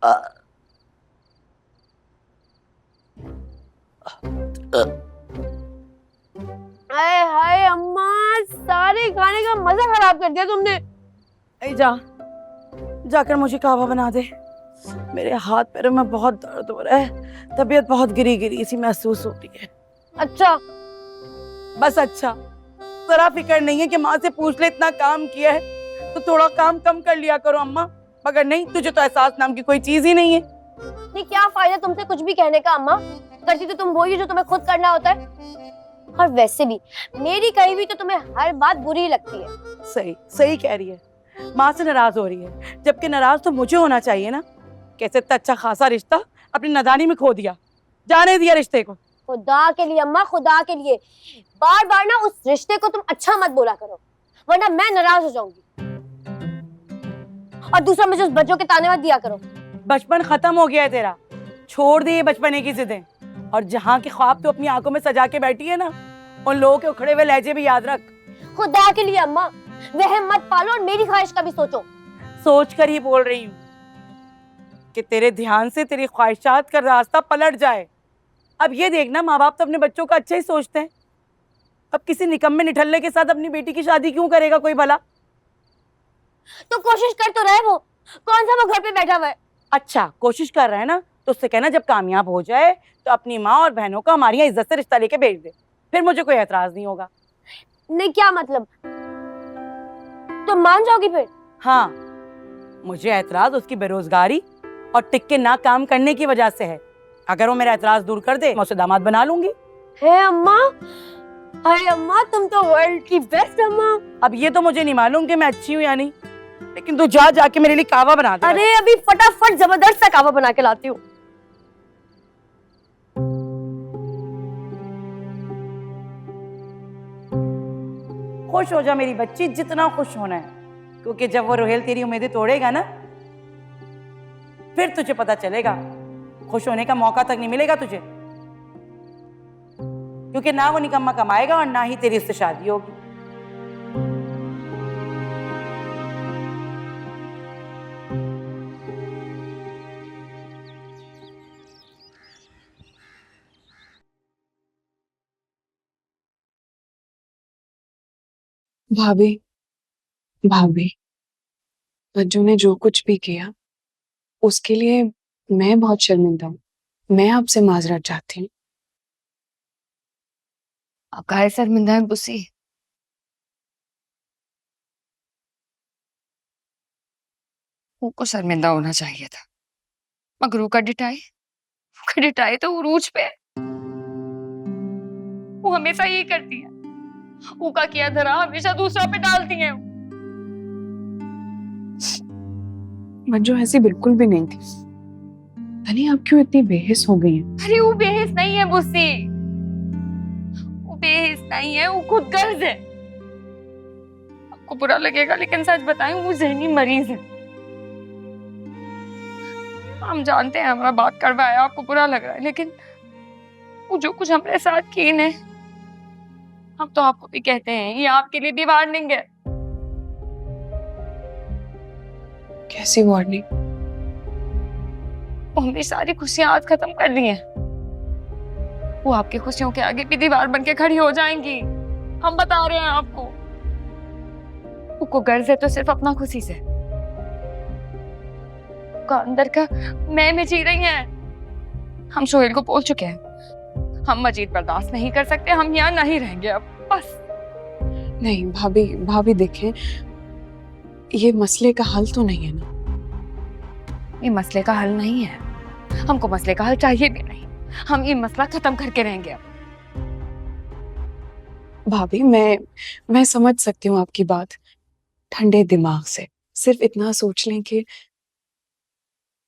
हाय हाय अम्मा, सारे खाने का मजा खराब कर दिया तुमने। जाकर मुझे कहवा बना दे। मेरे हाथ पैरों में बहुत दर्द हो रहा है, तबीयत बहुत गिरी गिरी सी महसूस हो रही है। अच्छा, बस अच्छा, जरा फिक्र नहीं है कि माँ से पूछ ले, इतना काम किया है तो थोड़ा काम कम कर लिया करो अम्मा। मगर नहीं, तुझे तो एहसास नाम की कोई चीज ही नहीं है। नहीं, क्या फायदा तुमसे कुछ भी कहने का अम्मा, करती तो तुम वही जो तुम्हें खुद करना होता है। और वैसे भी मेरी कही हुई तो तुम्हें हर बात बुरी लगती है। सही सही कह रही है, माँ से नाराज हो रही है, जबकि नाराज तो मुझे होना चाहिए ना। कैसे इतना अच्छा खासा रिश्ता अपनी नादानी में खो दिया, जाने दिया रिश्ते को। खुदा के लिए अम्मा, खुदा के लिए बार बार ना उस रिश्ते को तुम अच्छा मत बोला करो, वरना मैं नाराज हो जाऊंगी। और दूसरा, मुझे उस बच्चों के ताने मत दिया करो। बचपन खत्म हो गया है तेरा, छोड़ दे ये बचपने की जिदें। और जहाँ के ख्वाब तो अपनी आंखों में सजा के बैठी है ना, उन लोगों के उखड़े हुए लहजे भी याद रख। खुदा के लिए अम्मा, वहम मत पालो और मेरी ख्वाहिश का भी सोचो। सोच कर ही बोल रही हूँ कि तेरे ध्यान से तेरी ख्वाहिशात का रास्ता पलट जाए। अब ये देखना, माँ बाप तो अपने बच्चों का अच्छा ही सोचते हैं। अब किसी निकम्मे निठल्ले के साथ अपनी बेटी की शादी क्यों करेगा कोई भला? तो कोशिश कर तो रहे वो, कौन सा वो घर पे बैठा हुआ है। अच्छा, कोशिश कर रहा है ना, तो उससे कहना जब कामयाब हो जाए तो अपनी माँ और बहनों का हमारी यहाँ इज्जत से रिश्ता लेके भेज दे, फिर मुझे कोई एतराज नहीं होगा। नहीं, क्या मतलब? तो मान जाओगी फिर? हाँ, मुझे एतराज उसकी बेरोजगारी और टिक के ना काम करने की वजह से है। अगर वो मेरा एतराज दूर कर दे, मैं उसे दामाद बना लूंगी। है अम्मा, अरे अम्मा तुम तो वर्ल्ड की बेस्ट अम्मा। अब ये तो मुझे नहीं मालूम कि मैं अच्छी हूँ या नहीं, लेकिन तू जा जाके मेरे लिए कहवा बना दे। अरे अभी फटाफट जबरदस्त सा कहवा बना के लाती हूँ। खुश हो जा मेरी बच्ची, जितना खुश होना है, क्योंकि जब वो रोहेल तेरी उम्मीदें तोड़ेगा ना, फिर तुझे पता चलेगा। खुश होने का मौका तक नहीं मिलेगा तुझे, क्योंकि ना वो निकम्मा कमाएगा और ना ही तेरी उससे शादी होगी। भाभी, भाभी, मंजू ने जो कुछ भी किया उसके लिए मैं बहुत शर्मिंदा हूँ। मैं आपसे माजरत चाहती हूँ। आप काहे शर्मिंदा है बुसी? उनको शर्मिंदा होना चाहिए था, मगर वो डिटाई तो उरूज पे है। वो हमेशा यही करती है, उनका किया धरा हमेशा दूसरों पे डालती है। मंजू ऐसी बिल्कुल भी नहीं थी। धनी, आप क्यों इतनी बेहिस हो गई हैं? अरे वो बेहिस नहीं है बुसी, वो बेहिस नहीं है, वो खुद गर्ज है। आपको बुरा लगेगा लेकिन सच बताएं, वो जहनी मरीज है। हम जानते हैं हमारा बात करवाया, आपको बुरा लग रहा है, लेकिन वो जो कुछ हमारे साथ किए ने, हम तो आपको भी कहते हैं ये आपके लिए भी वार्निंग है। कैसी वार्निंग? वो हमने सारी खुशियां आज खत्म कर दी हैं। वो आपकी खुशियों के आगे भी दीवार बन के खड़ी हो जाएंगी। हम बता रहे हैं आपको। उसको गर्ज है तो सिर्फ अपना खुशी से, उसका अंदर का मैं जी रही हैं। हम सोहेल को बोल चुके हैं, हम मजीद बर्दाश्त नहीं कर सकते, हम यहाँ नहीं रहेंगे अब, बस। नहीं भाभी देखें, ये मसले का हल तो नहीं है ना। ये मसले का हल नहीं है, हमको मसले का हल चाहिए भी नहीं। हम ये मसला खत्म करके रहेंगे अब। भाभी, मैं समझ सकती हूँ आपकी बात। ठंडे दिमाग से सिर्फ इतना सोच लें कि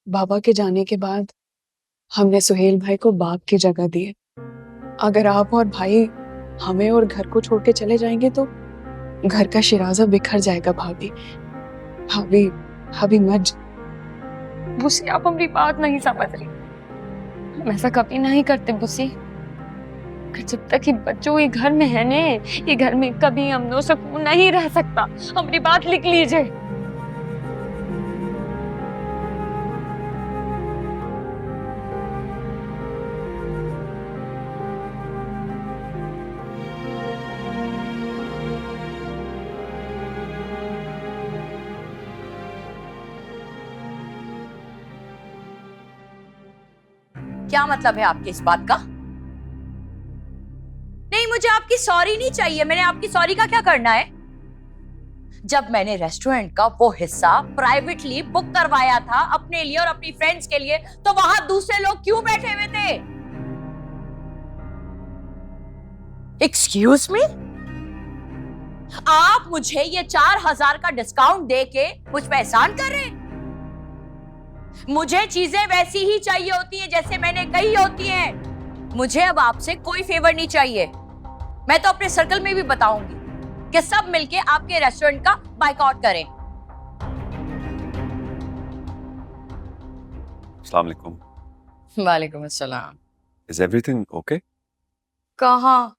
बाबा के जाने के बाद हमने सुहेल भाई को बाप की जगह दी है। अगर आप और भाई हमें और घर को छोड़ के चले जाएंगे तो घर का शिराजा बिखर जाएगा। भाभी मत। बुसी, आप हमारी बात नहीं समझ रही। हम ऐसा कभी नहीं करते बुसी। जब तक ये बच्चों ये घर में है ने, ये घर में कभी अमनो सुकून नहीं रह सकता। हमारी बात लिख लीजिए। क्या मतलब है आपके इस बात का? नहीं, मुझे आपकी सॉरी नहीं चाहिए। मैंने आपकी सॉरी का क्या करना है? जब मैंने रेस्टोरेंट का वो हिस्सा प्राइवेटली बुक करवाया था अपने लिए और अपनी फ्रेंड्स के लिए, तो वहां दूसरे लोग क्यों बैठे हुए थे? एक्सक्यूज मी, आप मुझे ये 4000 का डिस्काउंट देके मुझ पे एहसान कर रहे हैं? मुझे चीजें वैसी ही चाहिए होती हैं जैसे मैंने कही होती हैं। मुझे अब आपसे कोई फेवर नहीं चाहिए। मैं तो अपने सर्कल में भी बताऊंगी कि सब मिलके आपके रेस्टोरेंट का बायकॉट करें। अस्सलाम वालेकुम। वालेकुम अस्सलाम। Is everything okay? कहाँ?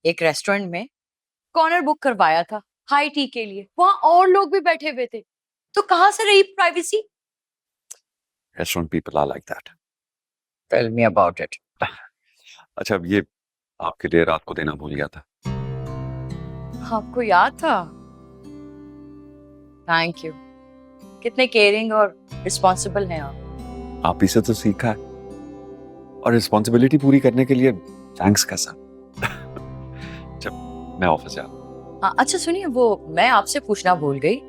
एक रेस्टोरेंट में कॉर्नर बुक करवाया था हाई टी के लिए, वहां और लोग भी बैठे हुए थे, तो कहां से रही privacy? Restaurant people are like that. Tell me about it. अच्छा, ये आपके लिए रात को देना भूल गया था। आपको याद था? Thank you. कितने केयरिंग और रिस्पॉन्सिबल हैं आप। आप ही से तो सीखा है, और रिस्पॉन्सिबिलिटी पूरी करने के लिए थैंक्स कैसा। जब मैं ऑफिस जा। हाँ, अच्छा सुनिए, वो मैं आपसे पूछना भूल गई,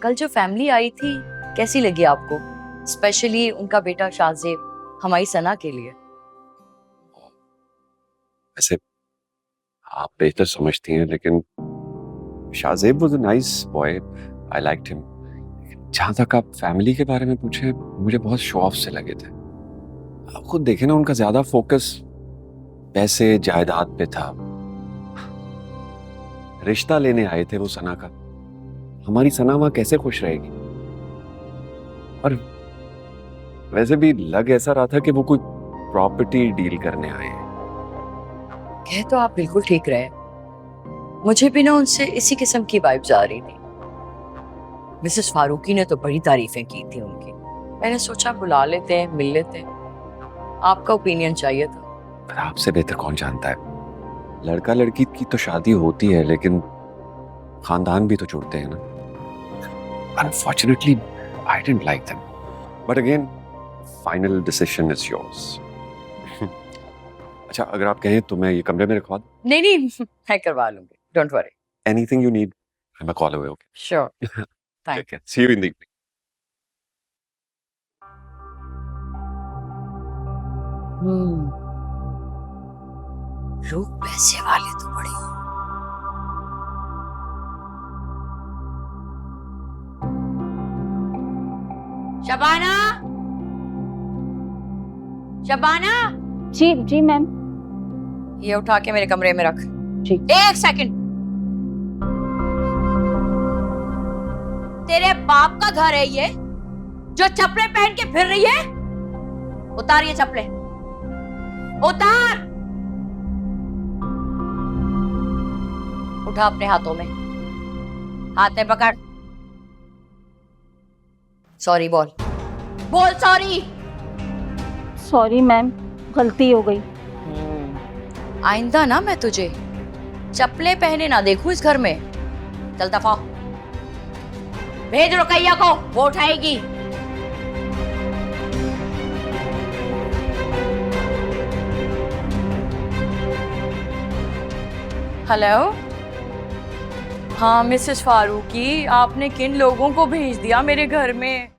कल जो फैमिली आई थी कैसी लगी आपको? स्पेशली उनका बेटा शाहजेब हमारी सना के लिए। वैसे आप बेहतर समझती हैं, लेकिन Shahzeb was a nice boy, I liked him. जहां तक आप फैमिली के बारे में पूछे, मुझे बहुत शो ऑफ से लगे थे। आप खुद देखें ना, उनका ज्यादा फोकस पैसे जायदाद पे था। रिश्ता लेने आए थे वो सना का। हमारी सना वहां कैसे खुश रहेगी? और वैसे भी लग ऐसा रहा था कि वो कोई प्रॉपर्टी डील करने आए हैं। कह तो आप बिल्कुल ठीक रहे। मुझे भी ना उनसे इसी किस्म की वाइब्स आ रही थी। मिसेस फारूकी ने तो बड़ी तारीफें की थी उनकी। मैंने सोचा बुला लेते हैं, मिल लेते हैं। आपका ओपिनियन चाहिए था। पर आपसे बेहतर कौन जानता है? लड़का लड़की की तो शादी होती है, लेकिन खानदान भी तो जुड़ते हैं ना। Unfortunately I didn't like them, but again final decision is yours. अच्छा, अगर आप कहें तो मैं ये कमरे में रखवा दूं? नहीं नहीं, मैं करवा लूंगी, don't worry. Anything you need, I am call away. Okay, sure. ठीक है, सी यू इन द इवनिंग। लोग पैसे वाले तो बड़े हैं। शबाना, शबाना, जी जी मैम। ये उठा के मेरे कमरे में रख। ठीक। एक सेकंड। तेरे बाप का घर है ये, जो चप्पलें पहन के फिर रही है? उतार ये चप्पलें, उतार। उठा अपने हाथों में, हाथ में पकड़। सॉरी बोल, बोल सॉरी। सॉरी मैम, गलती हो गई। आइंदा ना मैं तुझे चप्पलें पहने ना देखूं इस घर में। चल दफा, भेज रुकैया को, वो उठाएगी। हेलो, हाँ मिसेस फारूकी, आपने किन लोगों को भेज दिया मेरे घर में?